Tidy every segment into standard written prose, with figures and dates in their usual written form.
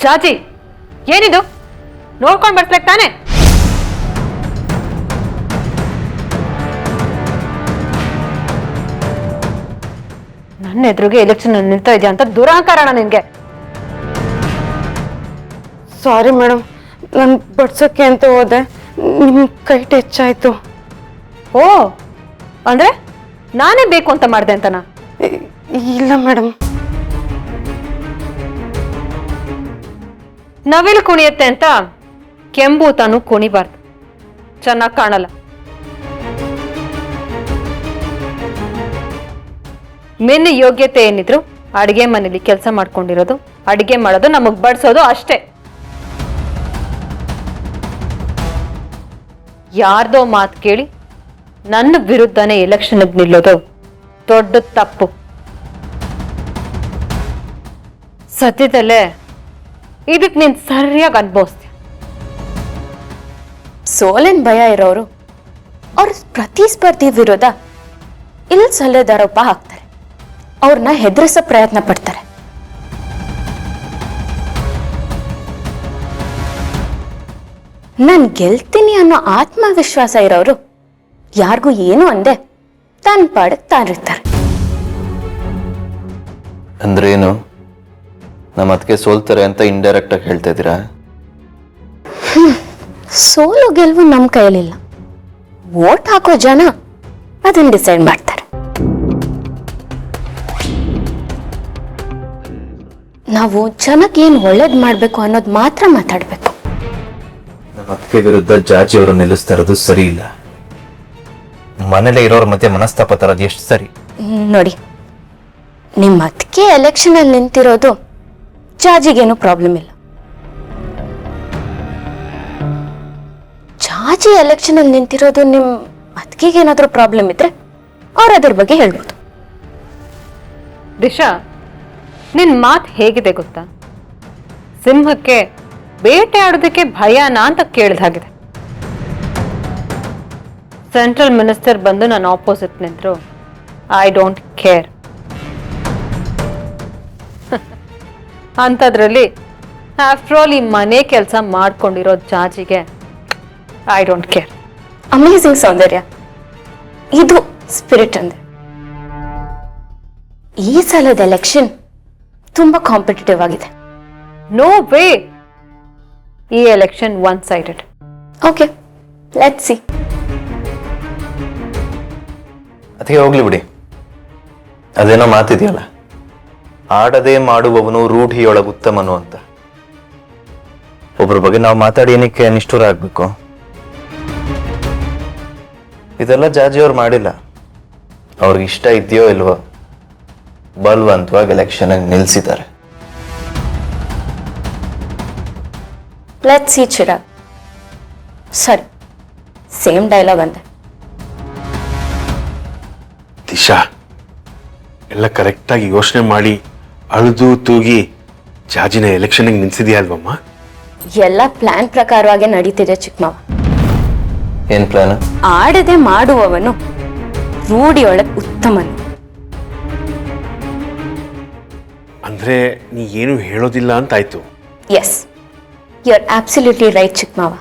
ಜಾಜಿ, ಏನಿದು? ನೋಡ್ಕೊಂಡ್ ಬರ್ಸ್ಲಕ್ ತಾನೆ? ನನ್ನ ಎದುರಿಗೆ ಎಲೆಕ್ಷನ್ ನಿಲ್ತಾ ಇದೆಯಾ ಅಂತ ದುರಾಂಕಾರಣ ನಿನ್ಗೆ. ಸಾರಿ ಮೇಡಮ್, ನಾನು ಬಡ್ಸೋಕ್ಕೆ ಅಂತ ಹೋದೆ, ನಿಮ್ಮ ಕೈ ಟಚ್ ಆಯ್ತು. ಓ, ಅಂದ್ರೆ ನಾನೇ ಬೇಕು ಅಂತ ಮಾಡಿದೆ ಅಂತನಾ? ಇಲ್ಲ ಮೇಡಮ್. ನವಿಲು ಕುಣಿಯತ್ತೆ ಅಂತ ಕೆಂಬೂತನು ಕುಣಿಬಾರ್ದು, ಚೆನ್ನಾಗಿ ಕಾಣಲ್ಲ. ಮೆನ್ನ ಯೋಗ್ಯತೆ ಏನಿದ್ರು ಅಡಿಗೆ ಮನೇಲಿ ಕೆಲಸ ಮಾಡ್ಕೊಂಡಿರೋದು, ಅಡಿಗೆ ಮಾಡೋದು, ನಮಗ್ ಬಡಿಸೋದು ಅಷ್ಟೇ. ಯಾರ್ದೋ ಮಾತು ಕೇಳಿ ನನ್ನ ವಿರುದ್ಧನೇ ಎಲೆಕ್ಷನ್ ನಿಲ್ಲೋದು ದೊಡ್ಡ ತಪ್ಪು. ಸದ್ಯದಲ್ಲೇ ಇದಕ್ ನೀನ್ ಸರಿಯಾಗಿ ಅನುಭವಿಸ್ತೀಯ. ಸೋಲಿನ ಭಯ ಇರೋರು ಅವ್ರ ಪ್ರತಿಸ್ಪರ್ಧಿ ವಿರೋಧ ಇಲ್ಲಿ ಸಲಹೆದಾರೋಪ ಹಾಕ್ತಾರೆ, ಅವ್ರನ್ನ ಹೆದರಿಸೋ ಪ್ರಯತ್ನ ಪಡ್ತಾರೆ. ನಾನ್ ಗೆಲ್ತೀನಿ ಅನ್ನೋ ಆತ್ಮವಿಶ್ವಾಸ ಇರೋರು ಯಾರಿಗೂ ಏನು ಅಂದೆ ತಾನ್ ಪಾಡಕ್ ತಾನಿರ್ತಾರೆ. ಅಂದ್ರೆ ಏನು? ನಮ್ಮ ಅದಕ್ಕೆ ಸೋಲ್ತಾರೆ ಅಂತ ಇಂಡೈರೆಕ್ಟ್ ಆಗಿ ಹೇಳ್ತಾ ಇದ್ದೀರಾ? ಸೋಲು ಗೆಲುವು ನಮ್ ಕೈಯಲ್ಲಿಲ್ಲ, ವೋಟ್ ಹಾಕೋ ಜನ ಅದನ್ನ ಡಿಸೈಡ್ ಮಾಡ್ತಾರೆ. ನಾವು ಜನಕ್ಕೆ ಏನ್ ಒಳ್ಳೇದ್ ಮಾಡ್ಬೇಕು ಅನ್ನೋದು ಮಾತ್ರ ಮಾತಾಡ್ಬೇಕು. ನಮ್ಮ ಅದಕ್ಕೆ ವಿರುದ್ಧ ಜಾಜಿ ಅವರು ನಿಲ್ಲಿಸ್ತಾ ಇರೋದು ಸರಿ ಇಲ್ಲ. ಮನೇಲೆ ಇರೋರ ಮಧ್ಯೆ ಮನಸ್ತಾಪ ತರೋದು ಎಷ್ಟು ಸರಿ? ನೋಡಿ, ನಿಮ್ಮ ಅದಕ್ಕೆ ಎಲೆಕ್ಷನ್ ಅಲ್ಲಿ ನಿಂತಿರೋದು ಜಾಜಿಗೇನು ಪ್ರಾಬ್ಲಮ್ ಇಲ್ಲ. ಜಾಜಿ ಎಲೆಕ್ಷನ್ ಅಲ್ಲಿ ನಿಂತಿರೋದು ನಿಮ್ ಅದಕ್ಕೆ ಏನಾದ್ರೂ ಪ್ರಾಬ್ಲಮ್ ಇದ್ರೆ ಅವ್ರ ಅದ್ರ ಬಗ್ಗೆ ಹೇಳ್ಬೋದು. ದಿಶಾ, ನಿನ್ ಮಾತು ಹೇಗಿದೆ ಗೊತ್ತಾ? ಸಿಂಹಕ್ಕೆ ಬೇಟೆ ಆಡೋದಕ್ಕೆ ಭಯನಾ ಅಂತ ಕೇಳಿದ ಹಾಗಿದೆ. ಸೆಂಟ್ರಲ್ ಮಿನಿಸ್ಟರ್ ಬಂದು ನನ್ನ ಆಪೋಸಿಟ್ ನಿಂತರು, ಐ ಡೋಂಟ್ ಕೇರ್. ಅಂಥದ್ರಲ್ಲಿ ಆಫ್ಟರ್ ಆಲ್ ಈ ಮನೆ ಕೆಲಸ ಮಾಡ್ಕೊಂಡಿರೋ ಜಾಜಿಗೆ ಐ ಡೋಂಟ್ ಕೇರ್. ಅಮೇಝಿಂಗ್ ಸೌಂದರ್ಯ, ಇದು ಸ್ಪಿರಿಟ್ ಅಂದ್ರೆ. ಈ ಸಲದ ಎಲೆಕ್ಷನ್ ತುಂಬಾ ಕಾಂಪಿಟೇಟಿವ್ ಆಗಿದೆ. ನೋ ವೇ, ಈ election one sided. Okay, let's see. ಅದಕ್ಕೆ ಹೋಗ್ಲಿ ಬಿಡಿ. ಅದೇನೋ ಮಾತಿದೆಯಲ್ಲ, ಆಡದೆ ಮಾಡುವವನು ರೂಢಿಯೊಳಗೆ ಉತ್ತಮನು ಅಂತ. ಒಬ್ಬರ ಬಗ್ಗೆ ನಾವು ಮಾತಾಡಿ ಏನಕ್ಕೆ ನಿಷ್ಠುರ ಆಗ್ಬೇಕು? ಇದೆಲ್ಲ ಜಾಜಿಯವ್ರು ಮಾಡಿಲ್ಲ. ಅವ್ರಿಗೆ ಇಷ್ಟ ಇದೆಯೋ ಇಲ್ವೋ ಬಲವಂತವಾಗಿ ಎಲೆಕ್ಷನ್ ನಿಲ್ಸಿದ್ದಾರೆ. Let's see Chirag. ಸರಿ, ಸೇಮ್ ಡೈಲಾಗ್ ಅಂತೆ. ದಿಶಾ, ಎಲ್ಲ ಕರೆಕ್ಟಾಗಿ ಯೋಚನೆ ಮಾಡಿ ಅழுದು ತೂಗಿ ಜಾಜಿನ ಎಲೆಕ್ಷನ್ಗೆ ನಿಲ್ಸಿದ್ಯಾ ಅಲ್ವಮ್ಮ? ಎಲ್ಲ ಪ್ಲಾನ್ ಪ್ರಕಾರವಾಗಿ ನಡೀತಿದೆ ಚಿಕ್ಕಮಾವ. ಏನ್ ಪ್ಲಾನ್? ಆಡದೆ ಮಾಡುವವನು ರೂಢಿಯೊಳಗೆ ಉತ್ತಮನು. ಅಂದ್ರೆ ನೀ ಏನು ಹೇಳೋದಿಲ್ಲ ಅಂತಾಯ್ತು. Yes, you are absolutely right ಚಿಕ್ಕಮಾವ.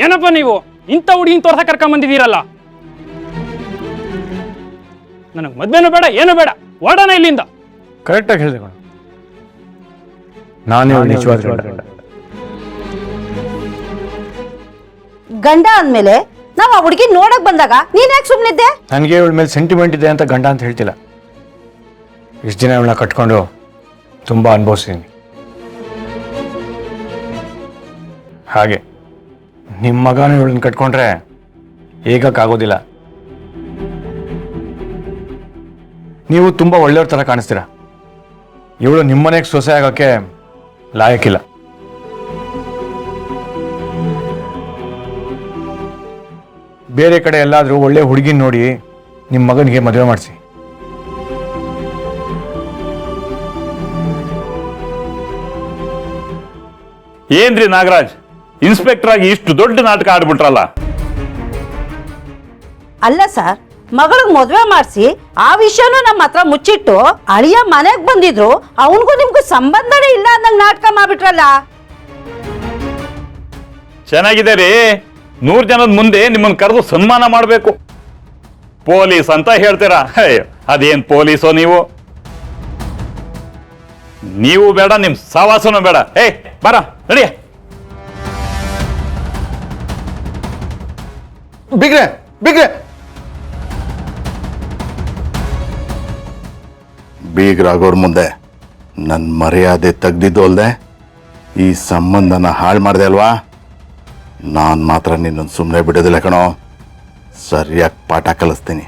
ಏನಪ್ಪ ನೀವು ಇಂಥ ಹುಡುಗಿನ ತೋರ್ಸ ಕರ್ಕೊಂಡ್ ಬಂದಿದ್ದೀರಲ್ಲ? ನನಗೆ ಮದ್ವೆನೂ ಬೇಡ, ಏನು ಬೇಡ, ಓಡೋಣ ಇಲ್ಲಿಂದ. ಕರೆಕ್ಟಾಗಿ ಹೇಳಿದೆ ಕಣ, ನಾನೇ ನಿಜವಾದ ಗಂಡ. ಗಂಡ ಅಂದ್ಮೇಲೆ ನಾವು ಆ ಹುಡುಗಿ ನೋಡಕ್ ಬಂದಾಗ ನೀನ್ ಯಾಕೆ ಸುಮ್ಮನಿದ್ದೆ? ನನಗೆ ಇವಳ ಮೇಲೆ ಸೆಂಟಿಮೆಂಟ್ ಇದೆ ಅಂತ ಗಂಡ ಅಂತ ಹೇಳ್ತಿಲ್ಲ. ಇಷ್ಟು ದಿನ ಇವಳನ್ನ ಕಟ್ಕೊಂಡು ತುಂಬಾ ಅನುಭವಿಸಿದ್ದೀನಿ. ಹಾಗೆ ನಿಮ್ಮ ಮಗನೂ ಇವಳನ್ನ ಕಟ್ಕೊಂಡ್ರೆ ಹೇಗಕ್ಕಾಗೋದಿಲ್ಲ. ನೀವು ತುಂಬ ಒಳ್ಳೆಯವ್ರ ಥರ ಕಾಣಿಸ್ತೀರ. ಇವಳು ನಿಮ್ಮನೆಗೆ ಸೊಸೆ ಆಗೋಕ್ಕೆ ಲಾಯಕ್ಕಿಲ್ಲ. ಬೇರೆ ಕಡೆ ಎಲ್ಲಾದರೂ ಒಳ್ಳೆ ಹುಡುಗಿನ ನೋಡಿ ನಿಮ್ಮ ಮಗನಿಗೆ ಮದುವೆ ಮಾಡಿಸಿ. ಏನ್ರಿ ನಾಗರಾಜ್, ಇನ್ಸ್ಪೆಕ್ಟರ್ ಆಗಿ ಇಷ್ಟು ದೊಡ್ಡ ನಾಟಕ ಆಡ್ಬಿಟ್ರಲ್ಲ. ಅಲ್ಲ ಸರ್, ಮಗಳಿಗೆ ಮದುವೆ ಮಾಡಿಸಿ ಆ ವಿಷಯನೂ ನಮ್ಮ ಹತ್ರ ಮುಚ್ಚಿಟ್ಟು ಅಳಿಯ ಮನೆಗೆ ಬಂದಿದ್ರು ಅವನಿಗೂ ನಿಮ್ಗೂ ಸಂಬಂಧನೇ ಇಲ್ಲ ಅಂದಂಗೆ ನಾಟಕ ಮಾಡ್ಬಿಟ್ರಲ್ಲ. ಚೆನ್ನಾಗಿದೆ ರೀ, 100 ಜನದ ಮುಂದೆ ನಿಮ್ಮನ್ನು ಕರೆದು ಸನ್ಮಾನ ಮಾಡಬೇಕು. ಪೊಲೀಸ್ ಅಂತ ಹೇಳ್ತೀರಾ? ಅದೇನ್ ಪೊಲೀಸೋ ನೀವು ಬೇಡ, ನಿಮ್ ಸವಾಸನೂ ಬೇಡ. ಬರ ನಡಿಯ. ಬಿಗ್ರೆ ಬಿಗ್ರೆ ಬೀಗ್ರಾಗೋರ್ ಮುಂದೆ ನನ್ನ ಮರ್ಯಾದೆ ತೆಗ್ದಿದ್ದು ಅಲ್ದೆ ಈ ಸಂಬಂಧನ ಹಾಳು ಮಾಡಿದೆ ಅಲ್ವಾ? ನಾನು ಮಾತ್ರ ನಿನ್ನನ್ನು ಸುಮ್ಮನೆ ಬಿಡೋದಿಲ್ಲ ಕಣೋ, ಸರಿಯಾಗಿ ಪಾಠ ಕಲಿಸ್ತೀನಿ.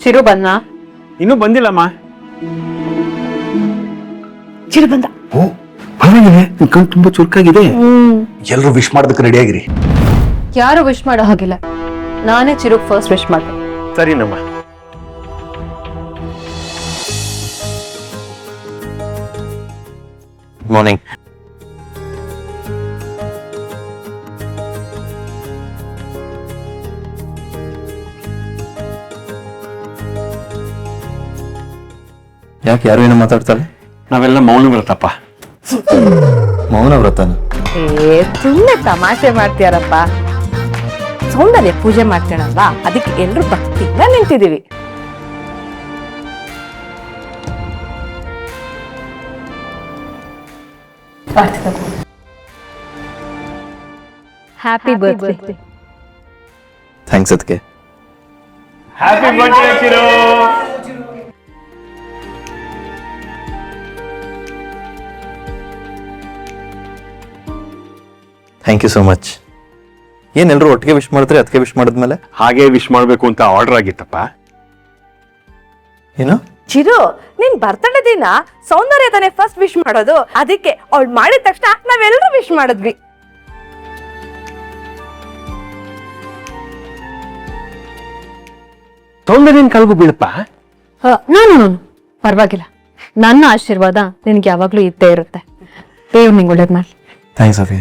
ಚಿರು ಬನ್ನ ಇನ್ನೂ ಬಂದಿಲ್ಲಮ್ಮ. ಚಿರು ಬಂದ. ಓ ಪರವಾಗಿಲ್ಲ, ನಿನ್ ಕಣ್ ತುಂಬಾ ಚುರುಕಾಗಿದೆ. ಎಲ್ಲರೂ ವಿಶ್ ಮಾಡೋದಕ್ಕೆ ರೆಡಿ ಆಗಿರಿ. ಯಾರು ವಿಶ್ ಮಾಡೋ ಹಾಗಿಲ್ಲ, ನಾನೇ ಚಿರುಗ್ ಫಸ್ಟ್ ವಿಶ್ ಮಾಡ್ದೆ. ಸರಿನಮ್ಮ. ಮಾರ್ನಿಂಗ್. ಯಾಕೆ ಯಾರು ಏನೋ ಮಾತಾಡ್ತಾರೆ? ನಾವೆಲ್ಲ ಮೌನ ವ್ರತಪ್ಪ. ಮೌನ ವ್ರತನ? ಸುಮ್ಮನೆ ತಮಾಷೆ ಮಾಡ್ತೀಯಾರಪ್ಪ. ಸೌಂದರ್ಯ ಪೂಜೆ ಮಾಡ್ತೇಳಲ್ವಾ, ಅದಕ್ಕೆ ಎಲ್ರು ಭಕ್ತಿಯಿಂದ ನಿಂತಿದೀವಿ. Happy birthday. ಥ್ಯಾಂಕ್ಸ್ ಅದಕ್ಕೆ. Happy birthday Chiru. Thank you so much. ಏನೆಲ್ಲರೂ ಒಟ್ಟಿಗೆ ವಿಶ್ ಮಾಡಿದ್ರೆ ಅದಕ್ಕೆ ವಿಶ್ ಮಾಡಿದ್ಮೇಲೆ ಹಾಗೆ ವಿಶ್ ಮಾಡ್ಬೇಕು ಅಂತ ಆರ್ಡರ್ ಆಗಿತ್ತಪ್ಪ. ಏನು? ಚಿರು, ನಿನ್ ಬರ್ತಡೇ ದಿನ ಸೌಂದರ್ಯ ತಾನೇ ಫಸ್ಟ್ ವಿಶ್ ಮಾಡೋದು, ಅದಕ್ಕೆ ಅವಳು ಮಾಡಿದ ತಕ್ಷಣ ನಾವೆಲ್ಲರೂ ವಿಶ್ ಮಾಡಿದ್ವಿ. ಸೌಂದರ್ಯನ ಕಲ್ಗು ಬೀಳಪ್ಪ. ನಾನು ಪರವಾಗಿಲ್ಲ, ನನ್ನ ಆಶೀರ್ವಾದ ನಿನ್ಗೆ ಯಾವಾಗ್ಲೂ ಇದ್ದೇ ಇರುತ್ತೆ. ದೇವ್ರು ನಿಂಗೆ ಒಳ್ಳೇದ್ ಮಾಡಿ. ಥ್ಯಾಂಕ್ಸ್ ಅದೇ.